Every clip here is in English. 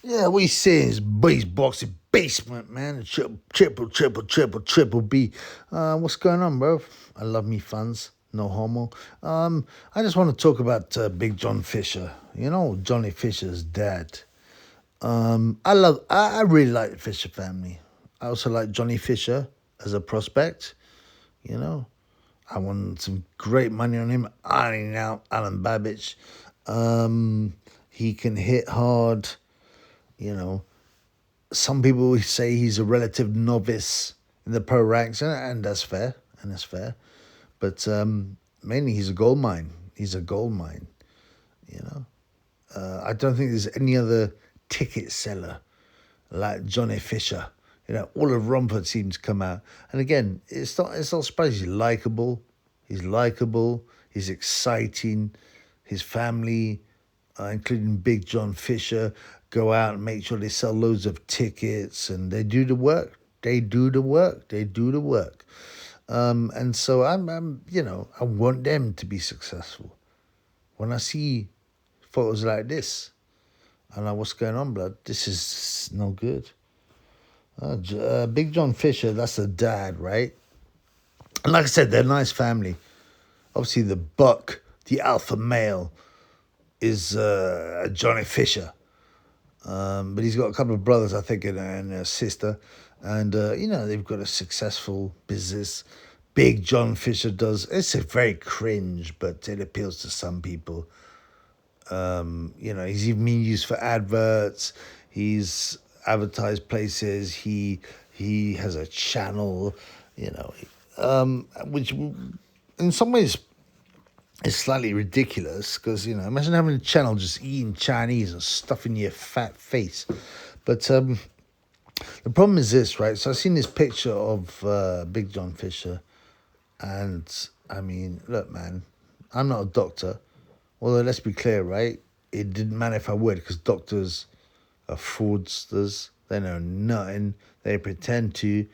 Yeah, we saying is base boxing basement, man. Triple B. What's going on, bro? I love me fans. No homo. I just want to talk about Big John Fisher. You know, Johnny Fisher's dad. I really like the Fisher family. I also like Johnny Fisher as a prospect. You know, I won some great money on him, ironing out Alan Babbage. He can hit hard. You know, some people say he's a relative novice in the pro ranks, and that's fair. And that's fair. But mainly, he's a gold mine. He's a gold mine. You know, I don't think there's any other ticket seller like Johnny Fisher. You know, all of Romford seems to come out. And again, it's not surprising. He's likable. He's likable. He's exciting. His family, including Big John Fisher, go out and make sure they sell loads of tickets and they do the work. They do the work. They do the work. And so I want them to be successful. When I see photos like this, I'm like, what's going on, blood? This is no good. Big John Fisher, that's the dad, right? And like I said, they're a nice family. Obviously, the buck, the alpha male, is Johnny Fisher. But he's got a couple of brothers, I think, and a sister. And, they've got a successful business. Big John Fisher does. It's a very cringe, but it appeals to some people. He's even been used for adverts. He's advertised places. He has a channel, which in some ways is slightly ridiculous because imagine having a channel just eating Chinese and stuffing your fat face. But the problem is this, right? So I've seen this picture of Big John Fisher, and I mean, look, man, I'm not a doctor. Although, let's be clear, right? It didn't matter if I would, because doctors are fraudsters. They know nothing. They pretend to,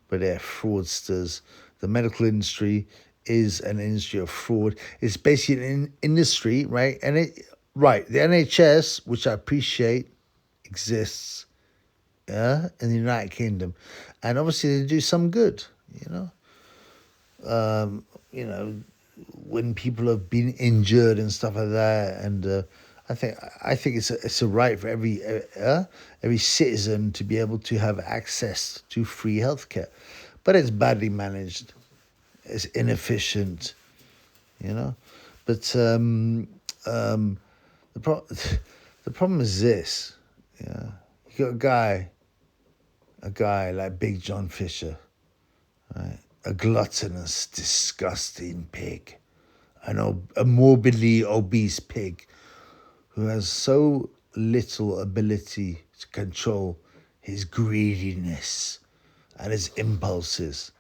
but they're fraudsters. The medical industry is an industry of fraud. It's basically an industry, right? The NHS, which I appreciate, exists in the United Kingdom. And obviously they do some good, you know. Um, you know, when people have been injured and stuff like that, and I think it's a right for every citizen to be able to have access to free healthcare, but it's badly managed, it's inefficient, you know. But the the problem is this, yeah. You got a guy like Big John Fisher, right? A gluttonous, disgusting pig, a morbidly obese pig who has so little ability to control his greediness and his impulses,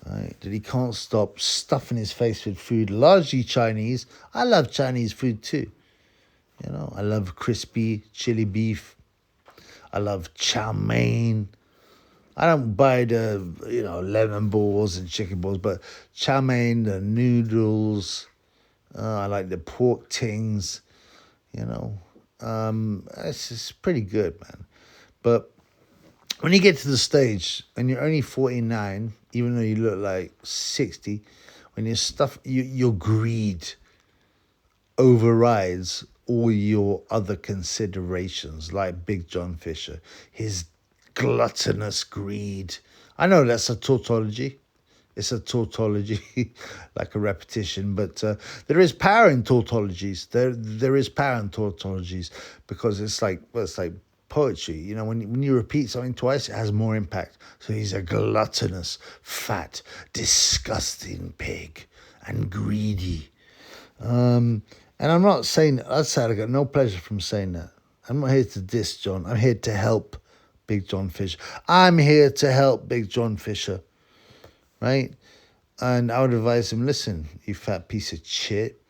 right? That he can't stop stuffing his face with food, largely Chinese. I love Chinese food too. I love crispy chili beef. I love chow mein. I don't buy the, lemon balls and chicken balls, but chow mein, the noodles. I like the pork tings. It's just pretty good, man. But when you get to the stage and you're only 49, even though you look like 60, when your greed overrides all your other considerations, like Big John Fisher, his gluttonous greed. I know that's a tautology. It's a tautology, like a repetition, but there is power in tautologies. There is power in tautologies because it's like poetry. When you repeat something twice, it has more impact. So he's a gluttonous, fat, disgusting pig and greedy. And I'm not saying that. That's sad. I got no pleasure from saying that. I'm not here to diss John. I'm here to help Big John Fisher. I'm here to help Big John Fisher, right? And I would advise him, listen, you fat piece of shit.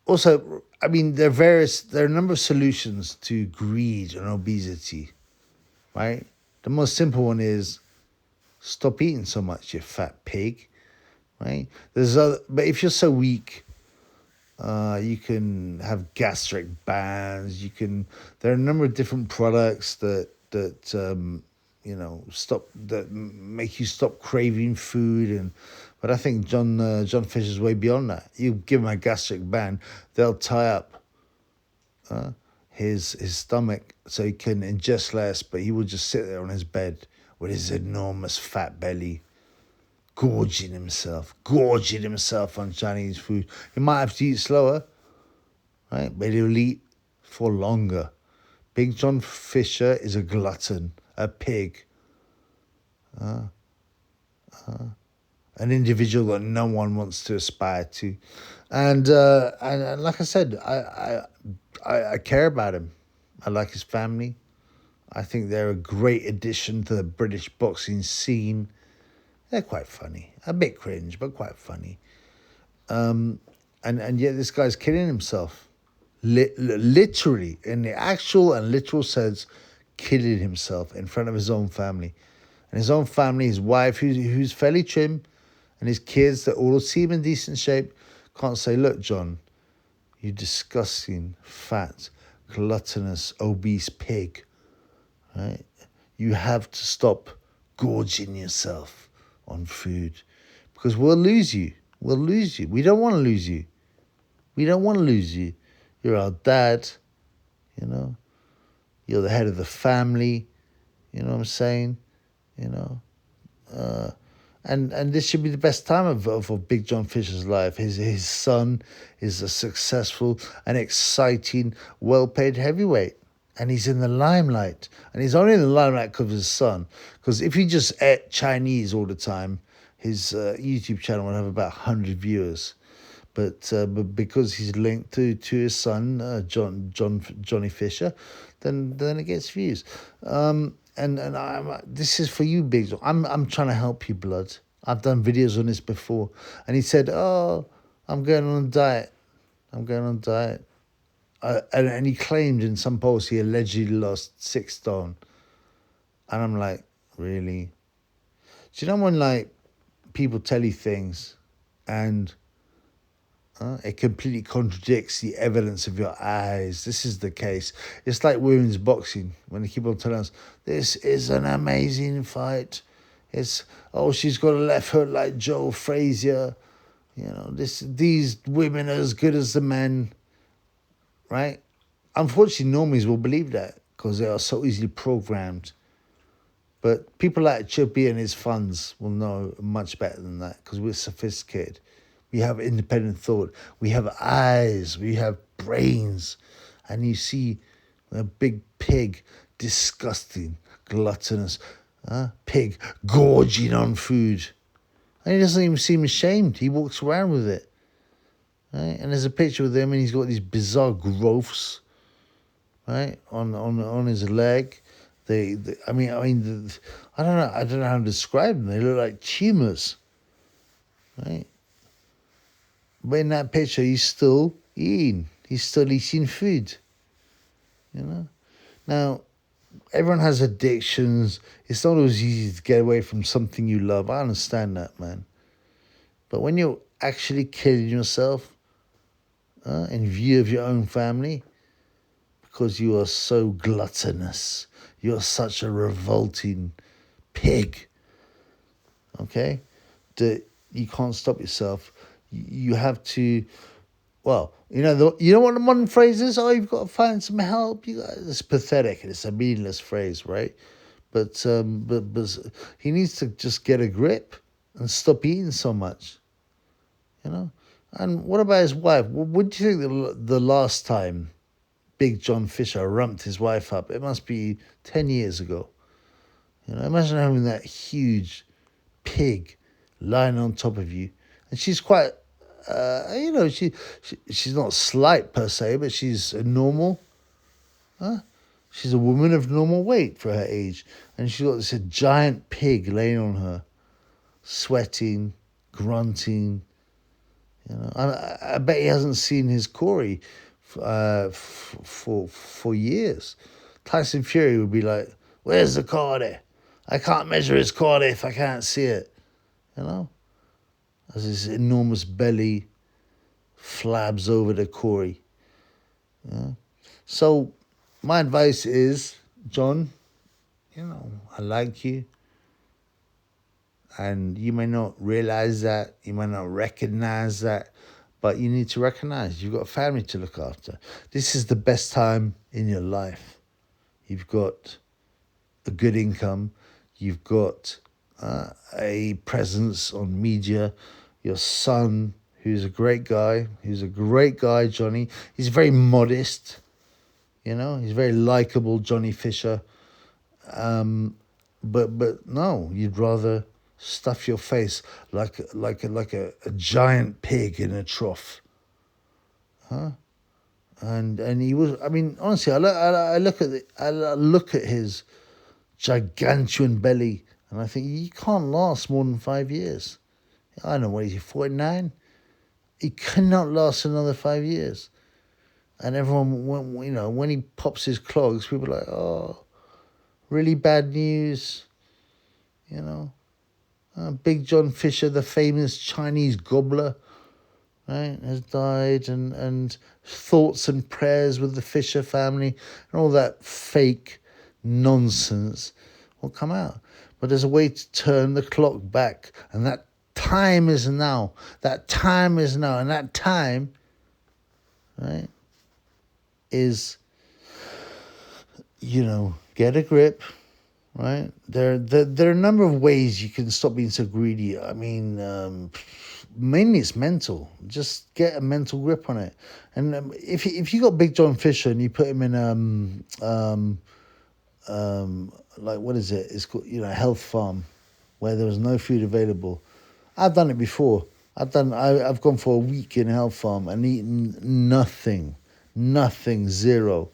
Also, I mean, there are a number of solutions to greed and obesity, right? The most simple one is stop eating so much, you fat pig, right? But if you're so weak, You can have gastric bands. There are a number of different products that make you stop craving food. But I think John Fisher's way beyond that. You give him a gastric band, they'll tie up his stomach so he can ingest less, but he will just sit there on his bed with his enormous fat belly, gorging himself on Chinese food. He might have to eat slower, right? But he'll eat for longer. Big John Fisher is a glutton, a pig, an individual that no one wants to aspire to, and like I said, I care about him. I like his family. I think they're a great addition to the British boxing scene. They're quite funny, a bit cringe, but quite funny. And yet this guy's killing himself, literally, in the actual and literal sense, killing himself in front of his own family. And his own family, his wife, who's fairly trim, and his kids that all seem in decent shape, can't say, look, John, you disgusting, fat, gluttonous, obese pig, right? You have to stop gorging yourself on food, because we'll lose you. We'll lose you. We don't want to lose you. We don't want to lose you. You're our dad, you know. You're the head of the family, you know what I'm saying? You know. And this should be the best time of Big John Fisher's life. His son is a successful and exciting, well-paid heavyweight. And he's in the limelight. And he's only in the limelight because of his son. Because if he just ate Chinese all the time, his YouTube channel would have about 100 viewers. But because he's linked to his son, Johnny Fisher, then it gets views. This is for you, Big John. I'm trying to help you, blood. I've done videos on this before. And he said, oh, I'm going on a diet. And he claimed in some post he allegedly lost 6 stone. And I'm like, really? Do you know when, like, people tell you things and it completely contradicts the evidence of your eyes? This is the case. It's like women's boxing, when they keep on telling us, this is an amazing fight. She's got a left hook like Joe Frazier. You know, these women are as good as the men, right? Unfortunately, normies will believe that because they are so easily programmed. But people like Chippy and his funds will know much better than that, because we're sophisticated. We have independent thought. We have eyes. We have brains. And you see a big pig, disgusting, gluttonous pig, gorging on food. And he doesn't even seem ashamed. He walks around with it. Right? And there's a picture with him, and he's got these bizarre growths, right, on his leg. I don't know how to describe them. They look like tumors, right? But in that picture, he's still eating. He's still eating food, you know. Now, everyone has addictions. It's not always easy to get away from something you love. I understand that, man. But when you're actually killing yourself in view of your own family, because you are so gluttonous, you're such a revolting pig, okay, that you can't stop yourself. You have to, well, you know what the modern phrase is? Oh, you've got to find some help. It's pathetic. It's a meaningless phrase, right? But he needs to just get a grip and stop eating so much, you know. And what about his wife? What do you think the last time Big John Fisher rumped his wife up? It must be 10 years ago. You know, imagine having that huge pig lying on top of you. And she's quite, she's not slight per se, but she's normal. She's a woman of normal weight for her age. And she's got this giant pig laying on her, sweating, grunting. You know, I bet he hasn't seen his Corey for years. Tyson Fury would be like, where's the Corey? I can't measure his Corey if I can't see it. You know? Has this enormous belly flabs over the Corey. So my advice is, John, I like you. And you may not realize that, you may not recognize that, but you need to recognize you've got a family to look after. This is the best time in your life. You've got a good income. You've got a presence on media. Your son, who's a great guy, Johnny. He's very modest, He's very likable, Johnny Fisher. But no, you'd rather stuff your face like a giant pig in a trough, and he was. I mean, honestly, I look at his gigantuan belly, and I think he can't last more than 5 years. I don't know what is he, 49? He cannot last another 5 years. And everyone, when he pops his clogs, people are like, oh, really bad news, Big John Fisher, the famous Chinese gobbler, right, has died, and thoughts and prayers with the Fisher family and all that fake nonsense will come out. But there's a way to turn the clock back, and that time is now. That time is now, and that time, right, is, get a grip. Right, there are a number of ways you can stop being so greedy. I mean, mainly it's mental. Just get a mental grip on it. And if you got Big John Fisher and you put him in like, what is it? It's called, a health farm where there was no food available. I've done it before. I've gone for a week in a health farm and eaten nothing, zero,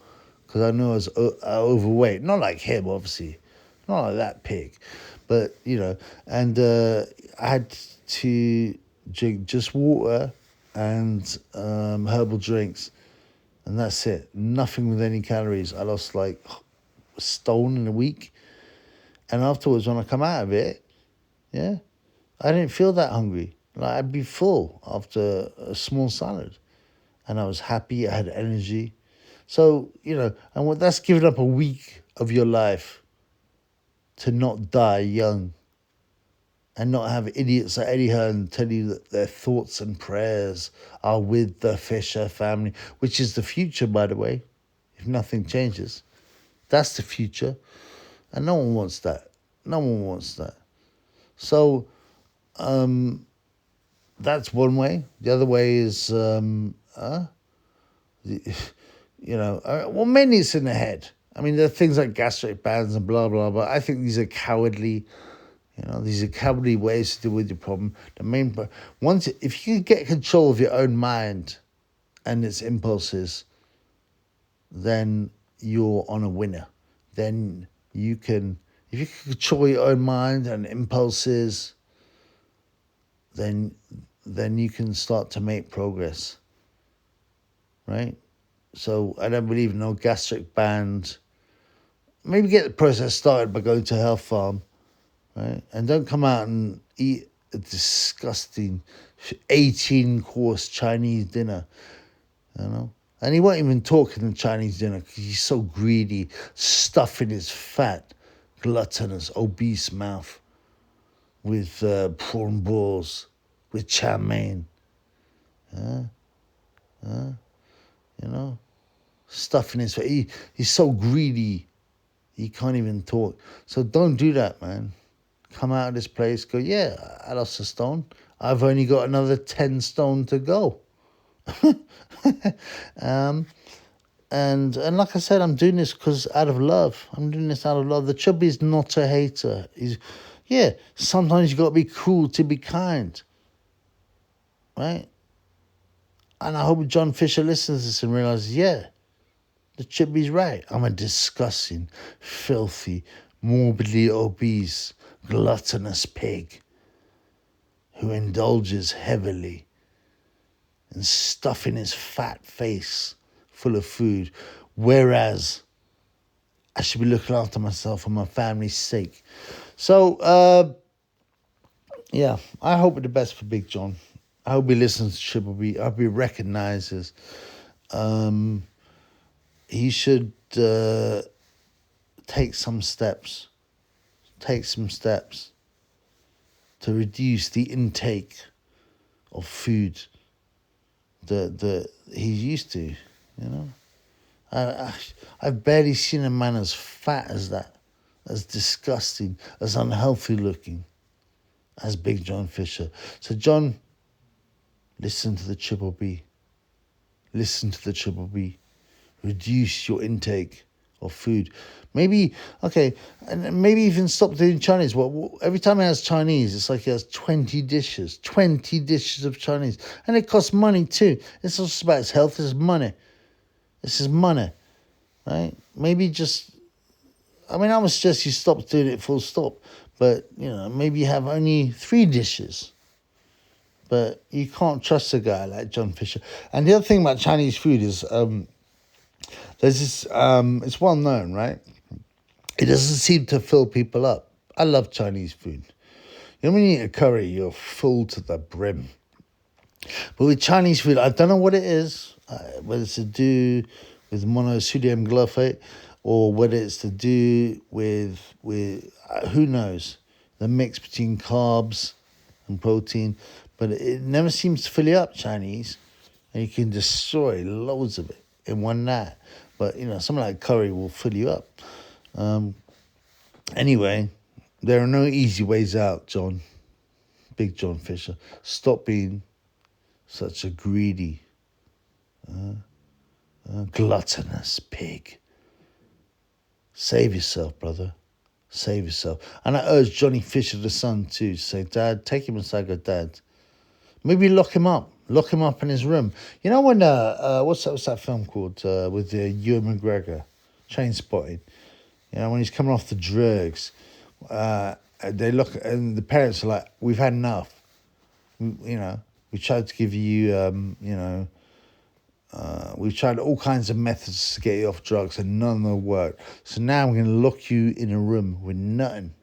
because I know I was overweight. Not like him, obviously. Not like that pig, but, and I had to drink just water and herbal drinks, and that's it. Nothing with any calories. I lost like a stone in a week, and afterwards when I come out of it, I didn't feel that hungry. Like, I'd be full after a small salad, and I was happy. I had energy. So, and that's giving up a week of your life to not die young and not have idiots like Eddie Hearn tell you that their thoughts and prayers are with the Fisher family, which is the future, by the way, if nothing changes. That's the future. And no one wants that. No one wants that. So that's one way. The other way is, mainly it's in the head. I mean, there are things like gastric bans and blah, blah, blah. I think these are cowardly, these are cowardly ways to deal with your problem. If you can get control of your own mind and its impulses, then you're on a winner. Then if you can control your own mind and impulses, then you can start to make progress, right? So I don't believe in no gastric band. Maybe get the process started by going to a health farm, right? And don't come out and eat a disgusting 18-course Chinese dinner, And he won't even talk in the Chinese dinner because he's so greedy, stuffing his fat, gluttonous, obese mouth with prawn balls, with chow mein, stuffing his face. He's so greedy, he can't even talk. So don't do that, man. Come out of this place, go, I lost a stone. I've only got another 10 stone to go. And like I said, I'm doing this because out of love. I'm doing this out of love. The chubby is not a hater. Sometimes you got to be cruel to be kind, right? And I hope John Fisher listens to this and realizes, the chubby's right. I'm a disgusting, filthy, morbidly obese, gluttonous pig who indulges heavily and stuffing his fat face full of food, whereas I should be looking after myself for my family's sake. So, I hope the best for Big John. I hope he listens to Triple B. I hope he recognizes he should take some steps to reduce the intake of food that he's used to, I've barely seen a man as fat as that, as disgusting, as unhealthy looking as Big John Fisher. So, John, listen to the Triple B. Listen to the Triple B. Reduce your intake of food. Maybe, and maybe even stop doing Chinese. Well, every time he has Chinese, it's like he has 20 dishes of Chinese. And it costs money too. It's not just about his health, it's money. This is money, right? Maybe just, I would suggest you stop doing it full stop. But, maybe you have only 3 dishes. But you can't trust a guy like John Fisher. And the other thing about Chinese food is there's this, it's well known, right? It doesn't seem to fill people up. I love Chinese food. When you eat a curry, you're full to the brim. But with Chinese food, I don't know what it is, whether it's to do with monosodium glutamate or whether it's to do with who knows, the mix between carbs and protein. But it never seems to fill you up, Chinese. And you can destroy loads of it in one night. But, something like curry will fill you up. Anyway, there are no easy ways out, John. Big John Fisher. Stop being such a greedy, gluttonous pig. Save yourself, brother. Save yourself. And I urge Johnny Fisher, the son, too, to say, Dad, take him aside, go, Dad. Maybe lock him up. Lock him up in his room. You know when, what's that film called with Ewan McGregor? Trainspotting. When he's coming off the drugs, they look, and the parents are like, we've had enough. We tried to give you, we've tried all kinds of methods to get you off drugs and none of them worked. So now I'm going to lock you in a room with nothing,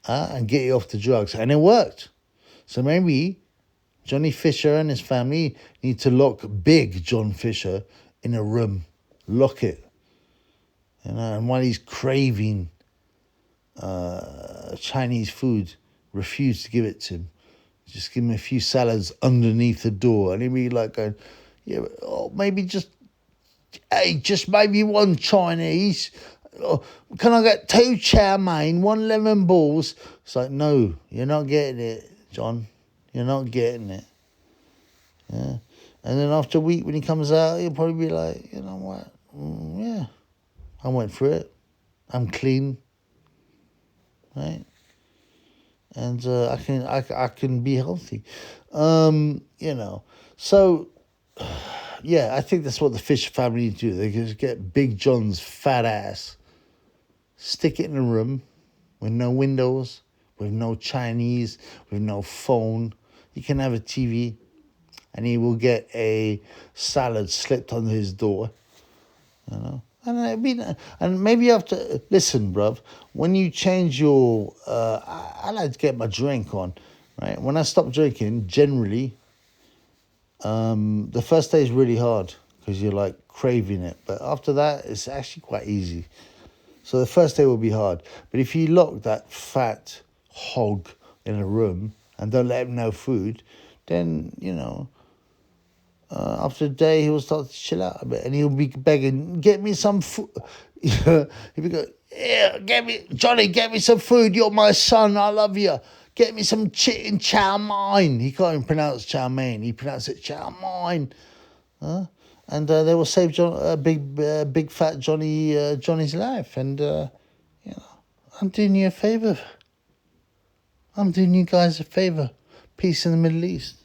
and get you off the drugs. And it worked. So maybe Johnny Fisher and his family need to lock Big John Fisher in a room. Lock it. And while he's craving Chinese food, refuse to give it to him. Just give him a few salads underneath the door. And he'd be like going, maybe maybe one Chinese. Can I get 2 chow mein, 1 lemon balls? It's like, no, you're not getting it, John. You're not getting it. Yeah. And then after a week when he comes out, he'll probably be like, you know what? Yeah, I went through it. I'm clean. Right? And I can be healthy. So, yeah, I think that's what the Fisher family need to do. They just get Big John's fat ass, stick it in a room with no windows, with no Chinese, with no phone. He can have a TV, and he will get a salad slipped under his door, And maybe you have to listen, bruv. When you change your, I like to get my drink on, right? When I stop drinking, generally, the first day is really hard because you're like craving it. But after that, it's actually quite easy. So the first day will be hard. But if you lock that fat hog in a room and don't let him know food, then, after a day, he will start to chill out a bit, and he'll be begging, "Get me some food." He'll be going, "Yeah, Johnny, get me some food. You're my son. I love you. Get me some chicken chow mein." He can't even pronounce chow mein. He pronounces it chow mein. And they will save big fat Johnny's life. And I'm doing you a favor. I'm doing you guys a favor. Peace in the Middle East.